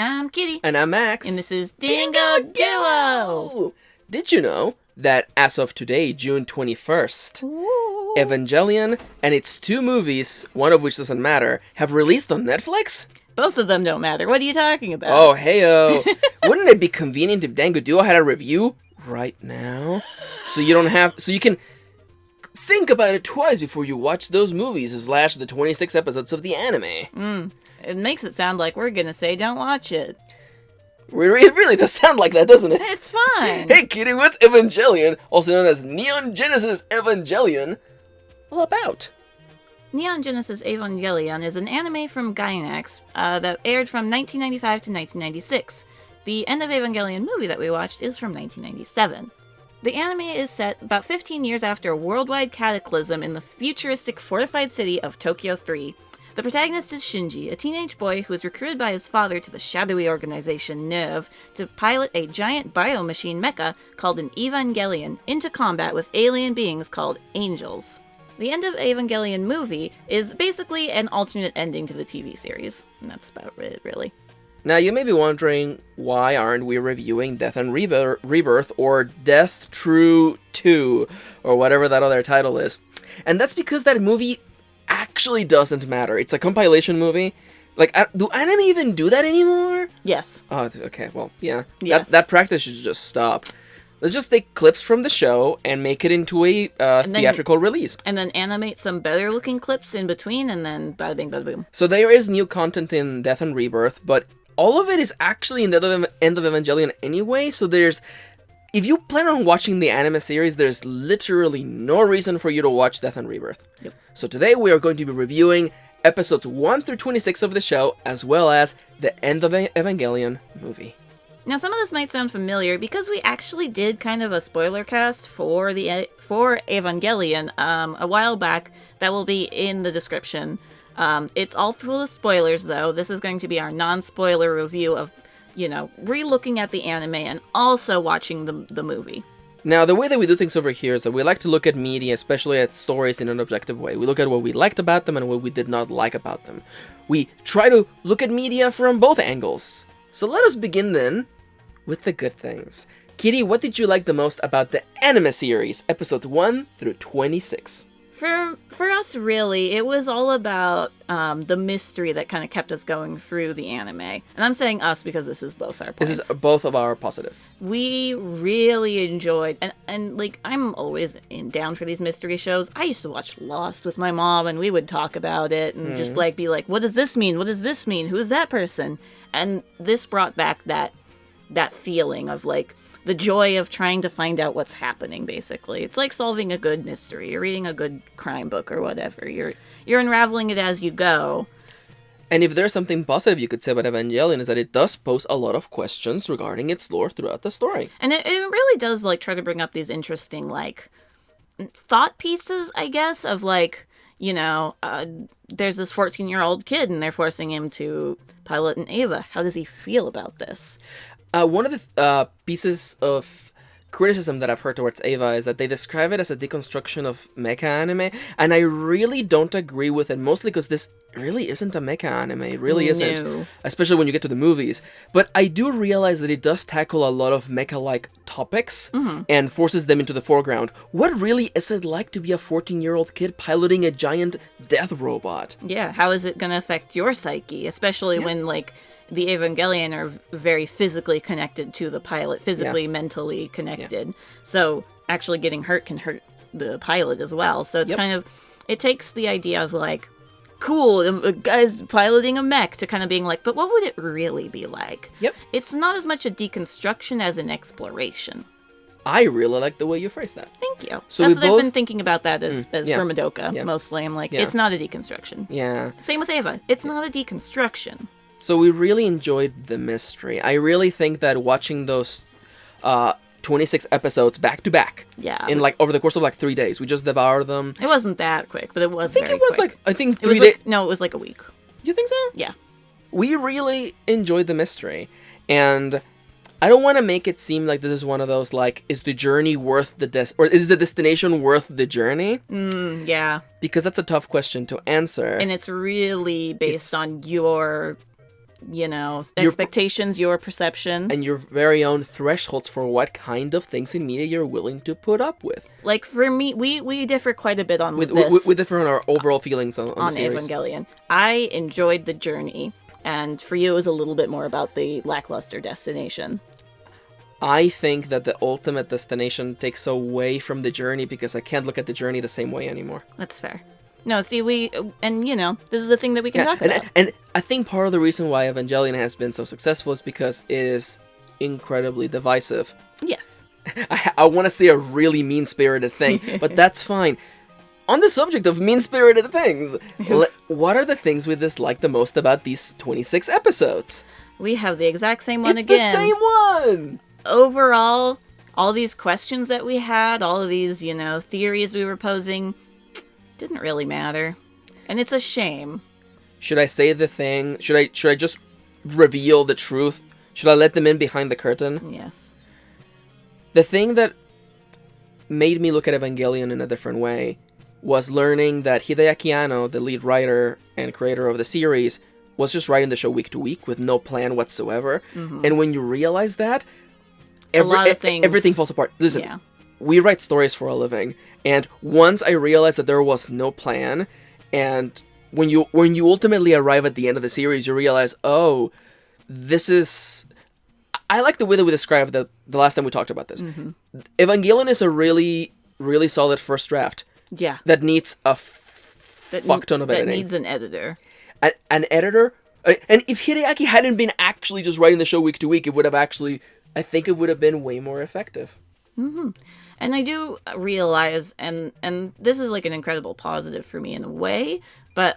I'm Kitty. And I'm Max. And this is Dingo Duo! Did you know that as of today, June 21st, Ooh. Evangelion and its two movies, one of which doesn't matter, have released on Netflix? Both of them don't matter. What are you talking about? Oh, heyo. Wouldn't it be convenient if Dingo Duo had a review right now? So you can think about it twice before you watch those movies / the 26 episodes of the anime. It makes it sound like we're gonna say don't watch it. It really does sound like that, doesn't it? It's fine. Hey Kitty, what's Evangelion, also known as Neon Genesis Evangelion, all about? Neon Genesis Evangelion is an anime from Gainax that aired from 1995 to 1996. The End of Evangelion movie that we watched is from 1997. The anime is set about 15 years after a worldwide cataclysm in the futuristic fortified city of Tokyo 3. The protagonist is Shinji, a teenage boy who is recruited by his father to the shadowy organization NERV to pilot a giant biomachine mecha called an Evangelion into combat with alien beings called Angels. The End of Evangelion movie is basically an alternate ending to the TV series. And that's about it, really. Now you may be wondering, why aren't we reviewing Death and Rebirth or Death True 2 or whatever that other title is? And that's because that movie actually doesn't matter. It's a compilation movie. Like, do anime even do that anymore? Yes. Oh, okay, well, yeah. Yes. That practice should just stop. Let's just take clips from the show and make it into a theatrical release. And then animate some better looking clips in between, and then bada bing, bada boom. So there is new content in Death and Rebirth, but all of it is actually in the End of Evangelion anyway, so if you plan on watching the anime series, there's literally no reason for you to watch Death and Rebirth. Yep. So today we are going to be reviewing episodes 1 through 26 of the show, as well as the End of Evangelion movie. Now, some of this might sound familiar because we actually did kind of a spoiler cast for Evangelion a while back. That will be in the description. It's all full of spoilers, though. This is going to be our non-spoiler review of, re-looking at the anime and also watching the movie. Now, the way that we do things over here is that we like to look at media, especially at stories, in an objective way. We look at what we liked about them and what we did not like about them. We try to look at media from both angles. So let us begin then with the good things. Kitty, what did you like the most about the anime series, episodes 1 through 26? For us, really, it was all about the mystery that kind of kept us going through the anime. And I'm saying us because this is both our points. This is both of our positive. We really enjoyed, and I'm always down for these mystery shows. I used to watch Lost with my mom, and we would talk about it and just be like, what does this mean? What does this mean? Who is that person? And this brought back that feeling of the joy of trying to find out what's happening, basically. It's like solving a good mystery. You're reading a good crime book or whatever. You're unraveling it as you go. And if there's something positive you could say about Evangelion, is that it does pose a lot of questions regarding its lore throughout the story. And it really does try to bring up these interesting thought pieces, I guess, of there's this 14-year-old kid and they're forcing him to pilot an Eva. How does he feel about this? One of the pieces of criticism that I've heard towards Eva is that they describe it as a deconstruction of mecha anime, and I really don't agree with it, mostly because this really isn't a mecha anime. It really isn't, especially when you get to the movies. But I do realize that it does tackle a lot of mecha-like topics and forces them into the foreground. What really is it like to be a 14-year-old kid piloting a giant death robot? Yeah, how is it going to affect your psyche, especially when, the Evangelion are very physically connected to the pilot, physically, mentally connected. Yeah. So actually getting hurt can hurt the pilot as well. So it's kind of, it takes the idea of cool, a guy's piloting a mech to kind of being but what would it really be like? Yep. It's not as much a deconstruction as an exploration. I really like the way you phrased that. Thank you. So that's what I've been thinking about that as for Madoka, mostly. I'm it's not a deconstruction. Yeah. Same with Eva. It's not a deconstruction. So we really enjoyed the mystery. I really think that watching those 26 episodes back to back, in over the course of 3 days, we just devoured them. It wasn't that quick, but it was. I think very it was quick. I think 3 days. No, it was a week. You think so? Yeah. We really enjoyed the mystery, and I don't want to make it seem like this is one of those is the journey worth the or is the destination worth the journey? Yeah. Because that's a tough question to answer, and it's really based on your expectations, your perception. And your very own thresholds for what kind of things in media you're willing to put up with. Like, for me, we differ quite a bit on We this. we differ on our overall feelings on the on series. Evangelion. I enjoyed the journey, and for you, it was a little bit more about the lackluster destination. I think that the ultimate destination takes away from the journey because I can't look at the journey the same way anymore. That's fair. No, see, this is a thing that we can talk about. And I think part of the reason why Evangelion has been so successful is because it is incredibly divisive. Yes. I want to say a really mean-spirited thing, but that's fine. On the subject of mean-spirited things, what are the things we dislike the most about these 26 episodes? We have the exact same one It's again. the same one! Overall, all these questions that we had, all of these, theories we were posing, didn't really matter. And it's a shame. Should I say the thing? Should I just reveal the truth? Should I let them in behind the curtain? Yes. The thing that made me look at Evangelion in a different way was learning that Hideaki Anno, the lead writer and creator of the series, was just writing the show week to week with no plan whatsoever. Mm-hmm. And when you realize that, everything falls apart. Listen, we write stories for a living, and once I realized that there was no plan, and when you ultimately arrive at the end of the series, you realize, oh, this is... I like the way that we described the last time we talked about this. Mm-hmm. Evangelion is a really, really solid first draft. Yeah. That needs a fuck ton of editing. That needs an editor. An editor? And if Hideaki hadn't been actually just writing the show week to week, it would have actually... I think it would have been way more effective. Mm-hmm. And I do realize, and this is like an incredible positive for me in a way, but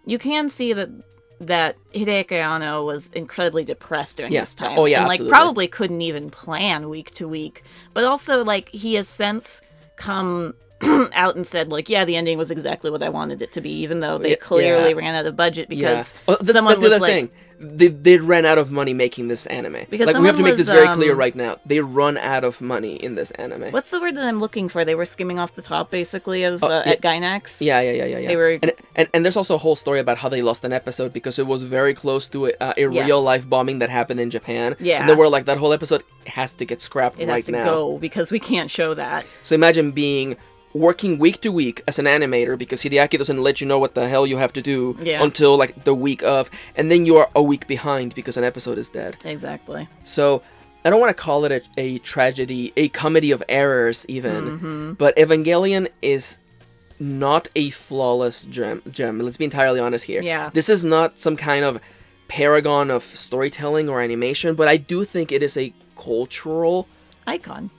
you can see that Hideaki Anno was incredibly depressed during this time. Oh, yeah, and absolutely. Probably couldn't even plan week to week. But also, he has since come out and said, the ending was exactly what I wanted it to be, even though they clearly ran out of budget because someone that's the was other thing. They ran out of money making this anime. Because we have to make this very clear right now. They run out of money in this anime. What's the word that I'm looking for? They were skimming off the top, basically, of at Gainax. Yeah. They were... And there's also a whole story about how they lost an episode because it was very close to a real-life bombing that happened in Japan. Yeah. And they were like, that whole episode has to get scrapped right now. It has to go because we can't show that. So imagine working week to week as an animator because Hideaki doesn't let you know what the hell you have to do until the week of, and then you are a week behind because an episode is dead. Exactly. So I don't want to call it a tragedy, a comedy of errors even, but Evangelion is not a flawless gem. Let's be entirely honest here. Yeah. This is not some kind of paragon of storytelling or animation, but I do think it is a cultural icon,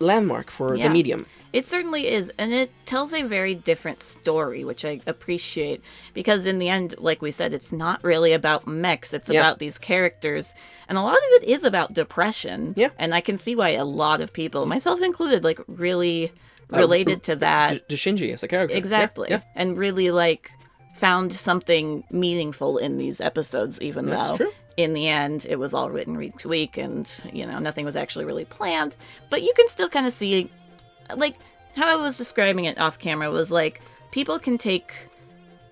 landmark for the medium. It certainly is, and it tells a very different story, which I appreciate, because in the end, like we said, it's not really about mechs, it's about these characters, and a lot of it is about depression, and I can see why a lot of people, myself included, really related to that. To Shinji as a character. Exactly, and really, found something meaningful in these episodes, even though... True. In the end, it was all written week to week, and, nothing was actually really planned, but you can still kind of see... how I was describing it off camera was people can take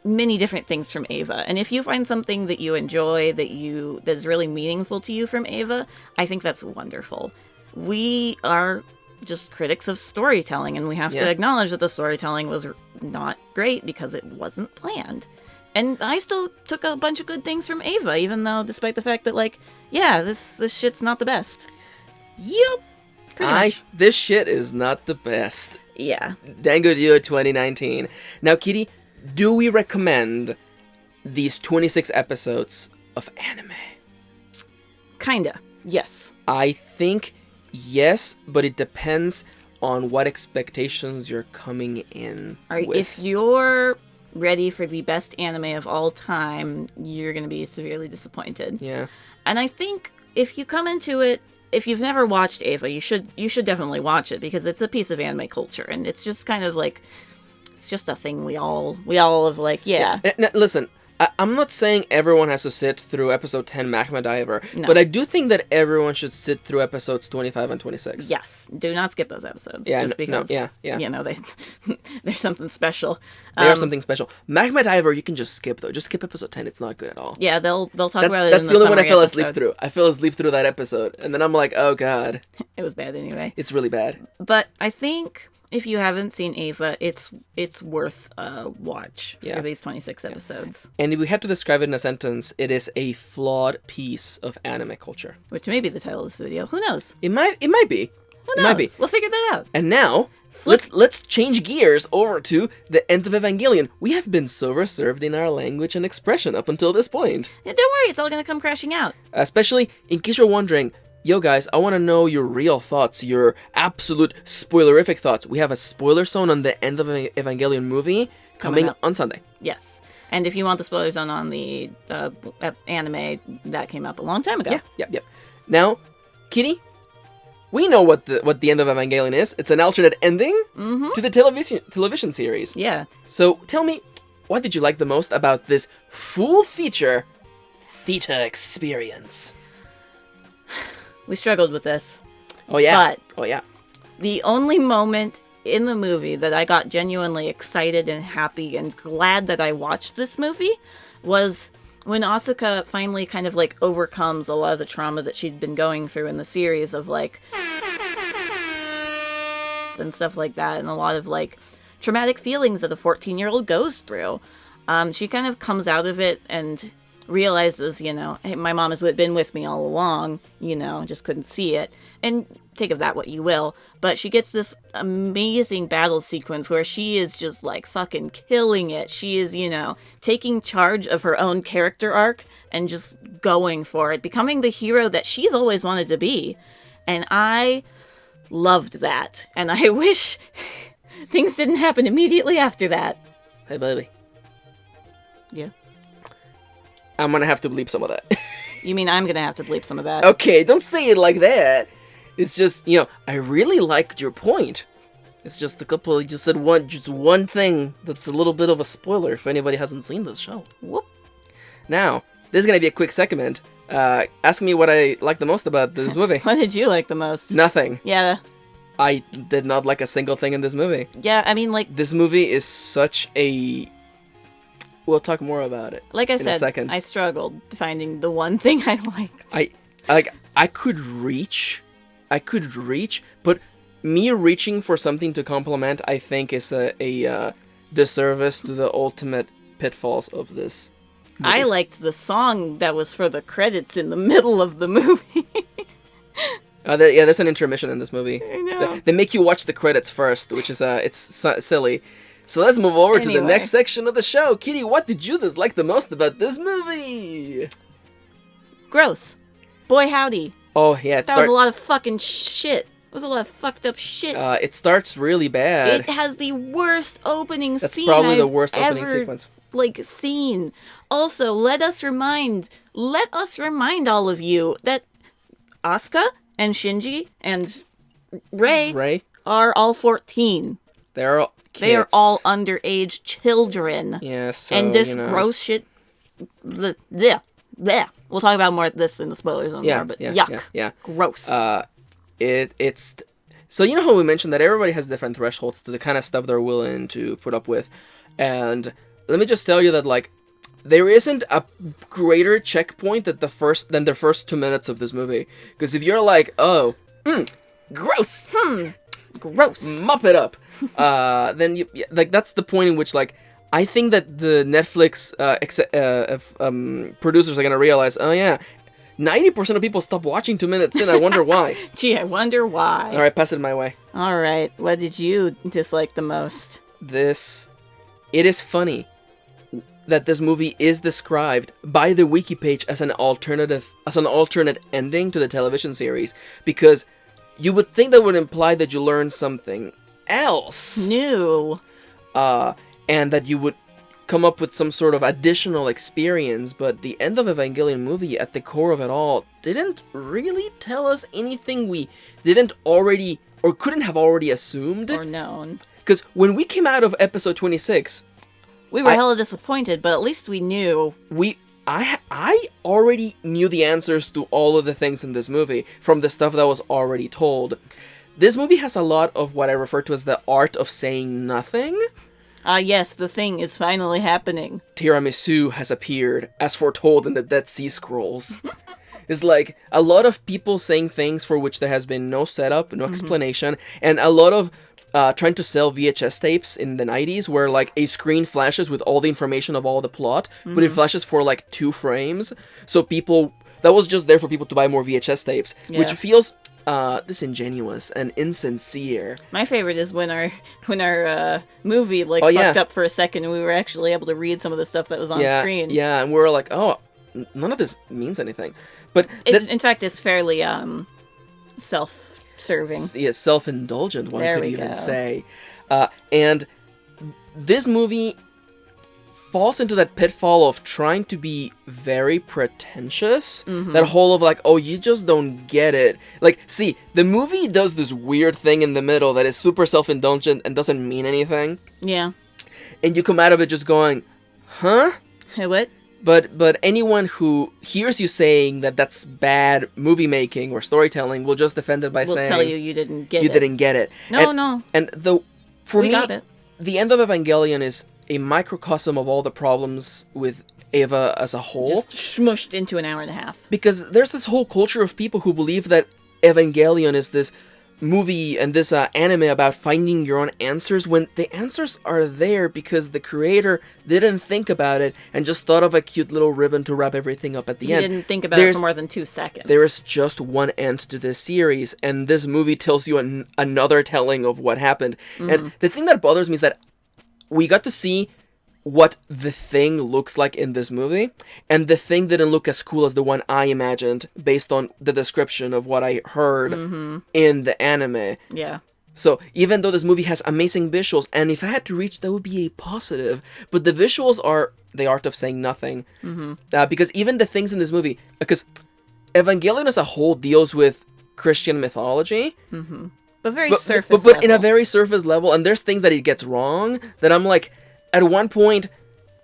many different things from Eva, and if you find something that you enjoy, that's really meaningful to you from Eva, I think that's wonderful. We are just critics of storytelling, and we have to acknowledge that the storytelling was not great because it wasn't planned. And I still took a bunch of good things from Eva, even though, despite the fact that, this shit's not the best. Yep. Pretty much. This shit is not the best. Yeah. Dango 2019. Now, Kitty, do we recommend these 26 episodes of anime? Kinda. Yes. I think yes, but it depends on what expectations you're coming in with. If you're ready for the best anime of all time, you're going to be severely disappointed. Yeah. And I think if you come into it, if you've never watched Eva, you should definitely watch it because it's a piece of anime culture, and it's just kind of it's just a thing we all have Now, listen, I'm not saying everyone has to sit through episode 10 Magma Diver, No. but I do think that everyone should sit through episodes 25 and 26. Yes, do not skip those episodes. Yeah, just no, because, yeah. you know, there's something special. They are something special. Magma Diver, you can just skip though. Just skip episode 10. It's not good at all. Yeah, they'll talk That's about it in the only one I summary fell asleep episode. through. I fell asleep through that episode, and then I'm like, oh god, It was bad anyway. it's really bad. But I think if you haven't seen Ava, it's worth a watch Yeah. for these 26 episodes. And if we had to describe it in a sentence, it is a flawed piece of anime culture. Which may be the title of this video. Who knows? It might be. Who It knows? might be. We'll figure that out. And now, let's change gears over to the end of Evangelion. We have been so reserved in our language and expression up until this point. Yeah, don't worry, it's all gonna come crashing out. Especially, in case you're wondering, yo guys, I want to know your real thoughts, your absolute spoilerific thoughts. We have a spoiler zone on the end of Evangelion movie coming up. on Sunday. Yes. And if you want the spoiler zone on the anime, that came up a long time ago. Yeah. Now, Kitty, we know what the end of Evangelion is. It's an alternate ending to the television series. Yeah. So tell me, what did you like the most about this full-feature Theta experience? We struggled with this. Oh yeah. But Oh yeah. the only moment in the movie that I got genuinely excited and happy and glad that I watched this movie was when Asuka finally kind of like overcomes a lot of the trauma that she'd been going through in the series of like and stuff like that, and a lot of like traumatic feelings that a 14-year-old goes through. She kind of comes out of it and realizes, you know, hey, my mom has been with me all along, you know, just couldn't see it. And take of that what you will. But she gets this amazing battle sequence where she is just like fucking killing it. She is, you know, taking charge of her own character arc and just going for it, becoming the hero that she's always wanted to be. And I loved that. And I wish things didn't happen immediately after that. Hey baby, Yeah. I'm gonna have to bleep some of that. You mean I'm gonna have to bleep some of that? Okay, don't say it like that. It's just, you know, I really liked your point. It's just a couple. You just said one thing that's a little bit of a spoiler for anybody who hasn't seen this show. Whoop. Now, this is gonna be a quick segment. Ask me what I like the most about this movie. What did you like the most? Nothing. Yeah. I did not like a single thing in this movie. Yeah, I mean, like This movie is such a. We'll talk more about it. I in a said, second. I struggled finding the one thing I liked. I could reach, but me reaching for something to compliment, I think, is a disservice to the ultimate pitfalls of this movie. I liked the song that was for the credits in the middle of the movie. There's an intermission in this movie. I know. They make you watch the credits first, which is silly. So let's move over to the Anyway. next section of the show. Kitty, what did you dislike the most about this movie? Gross. Boy, howdy. Oh yeah, That was a lot of fucking shit. It was a lot of fucked up shit. it starts really bad. It has the worst opening That's scene probably the I've worst opening ever, sequence. like, seen. Also, let us remind all of you that Asuka and Shinji and Rei are all 14. They're all kids. They are all underage children. Yeah, so, and this you know. gross shit. Bleh. We'll talk about more of this in the spoilers on more, but yuck. Yeah. Gross. It's so you know how we mentioned that everybody has different thresholds to the kind of stuff they're willing to put up with, and let me just tell you that like there isn't a greater checkpoint than the first 2 minutes of this movie, because if you're like, oh, gross, Gross. mop it up, then you like that's the point in which like I think that the Netflix producers are gonna realize, oh yeah, 90% of people stop watching 2 minutes in. I wonder why. Gee, I wonder why. All right, pass it my way. All right. What did you dislike the most? It is funny that this movie is described by the wiki page as an alternate ending to the television series, because you would think that would imply that you learn something else, New. and that you would come up with some sort of additional experience, but the end of Evangelion movie, at the core of it all, didn't really tell us anything we didn't already or couldn't have already assumed. Or known. Because when we came out of episode 26, We were I- hella disappointed, but at least we knew. I already knew the answers to all of the things in this movie from the stuff that was already told. This movie has a lot of what I refer to as the art of saying nothing. Yes, the thing is finally happening. Tiramisu has appeared, as foretold in the Dead Sea Scrolls. It's like a lot of people saying things for which there has been no setup, no explanation, and a lot of trying to sell VHS tapes in the 90s where like a screen flashes with all the information of all the plot, but it flashes for like 2 frames. So that was just there for people to buy more VHS tapes, which Yeah. feels disingenuous and insincere. My favorite is when our movie Oh, fucked yeah. up for a second and we were actually able to read some of the stuff that was on screen. Yeah, and we were like, oh, none of this means anything. But In fact, it's fairly self-serving. self-indulgent, one There could we even go. say. And this movie falls into that pitfall of trying to be very pretentious. That whole of like, oh, you just don't get it. Like, see, the movie does this weird thing in the middle that is super self-indulgent and doesn't mean anything. Yeah. And you come out of it just going, huh? Hey, what? But anyone who hears you saying that that's bad movie making or storytelling will just defend it by We'll saying tell you didn't get you it. didn't get it. No, and, no. And for We me, got it. the end of Evangelion is a microcosm of all the problems with Eva as a whole. Just smushed into an hour and a half. Because there's this whole culture of people who believe that Evangelion is this movie and this anime about finding your own answers, when the answers are there because the creator didn't think about it and just thought of a cute little ribbon to wrap everything up at the You end. didn't think about it for more than 2 seconds. There is just one end to this series, and this movie tells you another telling of what happened. And the thing that bothers me is that we got to see what the thing looks like in this movie, and the thing didn't look as cool as the one I imagined based on the description of what I heard in the anime. Yeah. So even though this movie has amazing visuals, and if I had to reach, that would be a positive, but the visuals are the art of saying nothing. Because even the things in this movie, because Evangelion as a whole deals with Christian mythology, But very but surface but in a level. very surface level, and there's things that it gets wrong that I'm like, at one point,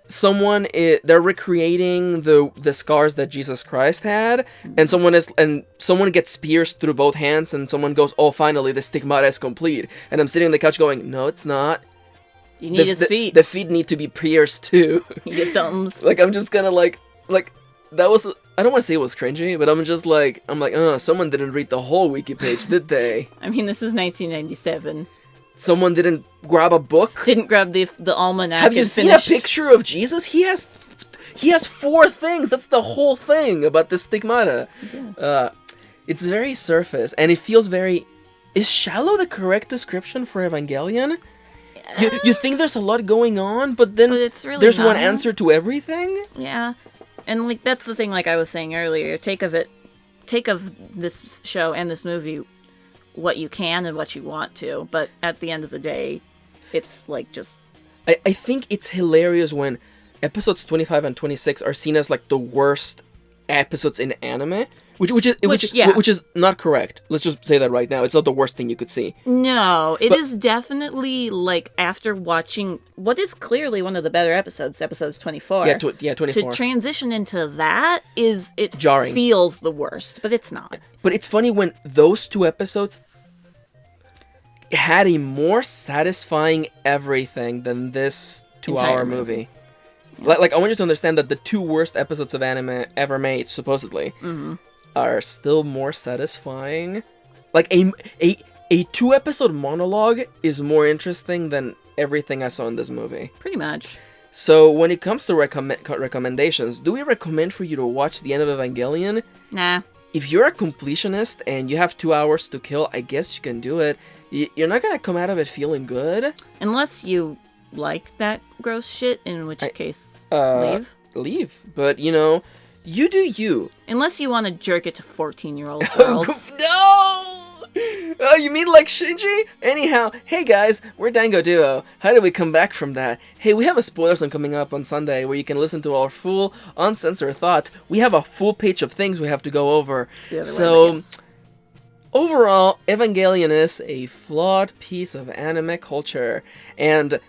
they're recreating the scars that Jesus Christ had, and someone gets pierced through both hands, and someone goes, "Oh, finally, the stigmata is complete." And I'm sitting on the couch going, "No, it's not. You need his feet. The feet need to be pierced too." You get thumbs. Like, I'm just gonna like that was. I don't want to say it was cringy, but I'm like, someone didn't read the whole wiki page, did they? I mean, this is 1997. Someone didn't grab a book. Didn't grab the almanac. Have you and seen finished. a picture of Jesus? He has 4 things. That's the whole thing about the stigmata. Yeah. It's very surface, and it feels very. Is shallow the correct description for Evangelion? You think there's a lot going on, but then But it's really there's one not. answer to everything. Yeah. And like that's the thing, like I was saying earlier, take of this show and this movie what you can and what you want to, but at the end of the day, it's like just I think it's hilarious when episodes 25 and 26 are seen as like the worst episodes in anime, which is not correct. Let's just say that right now. It's not the worst thing you could see. no, it is definitely like after watching what is clearly one of the better episodes 24. Yeah, 24. To transition into that is it Jarring. feels the worst, but it's not. But it's funny when those 2 episodes had a more satisfying everything than this 2-hour Entire movie. Like I want you to understand that the 2 worst episodes of anime ever made, supposedly, are still more satisfying. Like a 2-episode monologue is more interesting than everything I saw in this movie. Pretty much. So when it comes to recommendations, do we recommend for you to watch the end of Evangelion? Nah. If you're a completionist and you have 2 hours to kill, I guess you can do it. You're not gonna come out of it feeling good. Unless you like that gross shit, in which case, Leave. But, you do you. Unless you want to jerk it to 14-year-old girls. No! Oh, you mean like Shinji? Anyhow, hey guys, we're Dango Duo. How did we come back from that? Hey, we have a spoiler zone coming up on Sunday where you can listen to our full, uncensored thoughts. We have a full page of things we have to go over. Overall, Evangelion is a flawed piece of anime culture. And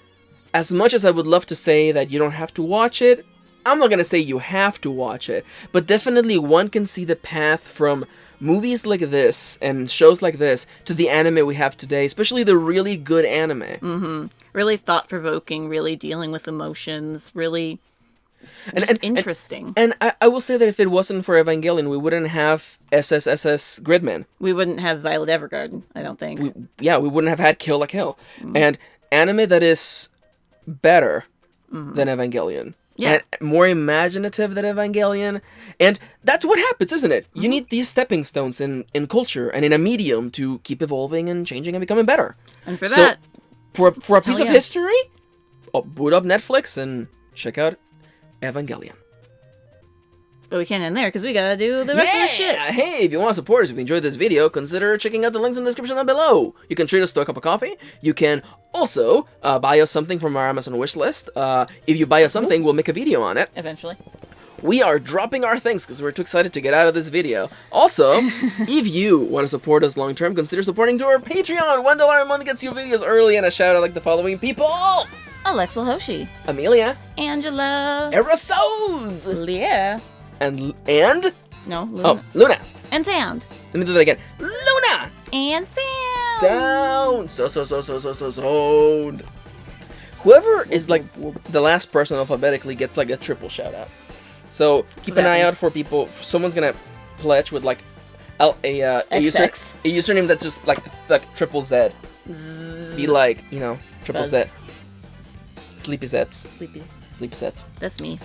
as much as I would love to say that you don't have to watch it, I'm not gonna say you have to watch it, but definitely one can see the path from movies like this and shows like this to the anime we have today, especially the really good anime. Really thought-provoking, really dealing with emotions, really just interesting. And I will say that if it wasn't for Evangelion, we wouldn't have SSSS Gridman. We wouldn't have Violet Evergarden, I don't think. We wouldn't have had Kill la Kill. And anime that is better than Evangelion. Yeah. And more imaginative than Evangelion. And that's what happens, isn't it? You need these stepping stones in culture and in a medium to keep evolving and changing and becoming better. And for that... For a piece of yeah. history, boot up Netflix and check out Evangelion. But we can't end there, because we gotta do the rest of the shit. Hey, if you want to support us, if you enjoyed this video, consider checking out the links in the description down below. You can treat us to a cup of coffee. You can also buy us something from our Amazon wish list. If you buy us something, we'll make a video on it. Eventually. We are dropping our things because we're too excited to get out of this video. Also, if you want to support us long term, consider supporting to our Patreon. $1 a month gets you videos early and a shout out like the following people: Alexa Hoshi. Amelia, Angela. Aerosos, Leah. and No, Luna. oh, Luna. And Sound. Let me do that again. Luna. And Sound. Sound. Whoever is like the last person alphabetically gets like a triple shout out. So keep an eye out for people. Someone's gonna pledge with like a username that's just like triple Z. Be like, triple Buzz. Z. Sleepy Zets. Sleepy. Sleepy Zets. That's me.